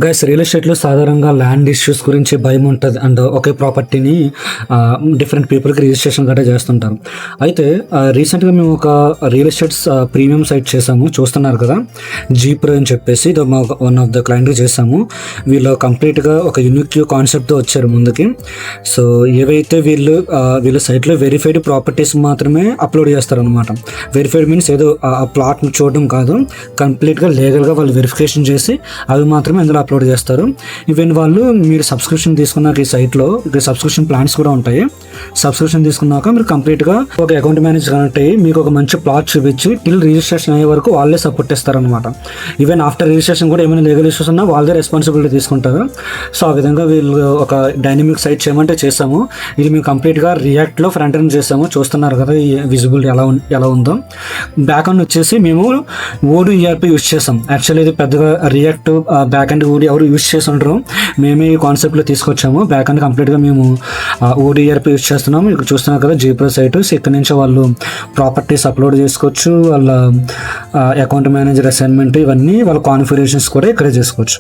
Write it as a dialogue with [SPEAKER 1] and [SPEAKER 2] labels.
[SPEAKER 1] Guys, real ఎస్టేట్లో సాధారణంగా land issues గురించి భయం ఉంటుంది. అండ్ ఒకే ప్రాపర్టీని డిఫరెంట్ పీపుల్కి రిజిస్ట్రేషన్ గట్రా చేస్తుంటారు. అయితే రీసెంట్గా మేము ఒక రియల్ ఎస్టేట్స్ ప్రీమియం సైట్ చేసాము, చూస్తున్నారు కదా, జీప్రో అని చెప్పేసి. ఇది వన్ ఆఫ్ ద క్లయింట్కి చేసాము. వీళ్ళు కంప్లీట్గా ఒక యూనిక్ కాన్సెప్ట్తో వచ్చారు ముందుకి. సో ఏవైతే వీళ్ళ సైట్లో వెరిఫైడ్ ప్రాపర్టీస్ మాత్రమే అప్లోడ్ చేస్తారనమాట. వెరిఫైడ్ మీన్స్ ఏదో ఆ ప్లాట్ని చూడడం కాదు, కంప్లీట్గా లీగల్గా వాళ్ళు వెరిఫికేషన్ చేసి అవి మాత్రమే అందులో అప్లోడ్ చేస్తారు. ఈవెన్ వాళ్ళు మీరు సబ్స్క్రిప్షన్ తీసుకున్నాక ఈ సైట్లో సబ్స్క్రిప్షన్ ప్లాన్స్ కూడా ఉంటాయి. సబ్స్క్రిప్షన్ తీసుకున్నాక మీరు కంప్లీట్గా ఒక అకౌంట్ మేనేజర్ కనెక్ట్ అయ్యి మీకు ఒక మంచి ప్లాట్ చూపించి టిల్ రిజిస్ట్రేషన్ అయ్యే వరకు వాళ్ళే సపోర్ట్ ఇస్తారనమాట. ఈవెన్ ఆఫ్టర్ రిజిస్ట్రేషన్ కూడా ఏమైనా లీగల్ ఇష్యూస్ ఉన్నా వాళ్ళదే రెస్పాన్సిబిలిటీ తీసుకుంటారు. సో ఆ విధంగా వీళ్ళు ఒక డైనమిక్ సైట్ చేయమంటే చేసాము. ఇది మేము కంప్లీట్గా రియాక్ట్లో ఫ్రంట్ ఎండ్ చేసాము, చూస్తున్నారు కదా ఈ విజిబిలిటీ ఎలా ఉందో. బ్యాక్ ఎండ్ వచ్చేసి మేము ఓడు ఈఆర్పీ యూజ్ చేసాం. యాక్చువల్లీ ఇది పెద్దగా రియాక్ట్ బ్యాక్ అండ్ ఓడి ఎవరు యూజ్ చేసి ఉండరు, మేమే ఈ కాన్సెప్ట్లో తీసుకొచ్చాము. బ్యాక్ అండ్ కంప్లీట్గా మేము ఓడిఆర్పీ యూజ్ చేస్తున్నాము. ఇక్కడ చూస్తున్నారు కదా జీప్రో సైట్. ఇక్కడ నుంచి వాళ్ళు ప్రాపర్టీస్ అప్లోడ్ చేసుకోవచ్చు, వాళ్ళ అకౌంట్ మేనేజర్ అసైన్మెంట్ ఇవన్నీ వాళ్ళ కాన్ఫిగరేషన్స్ కూడా ఇక్కడే చేసుకోవచ్చు.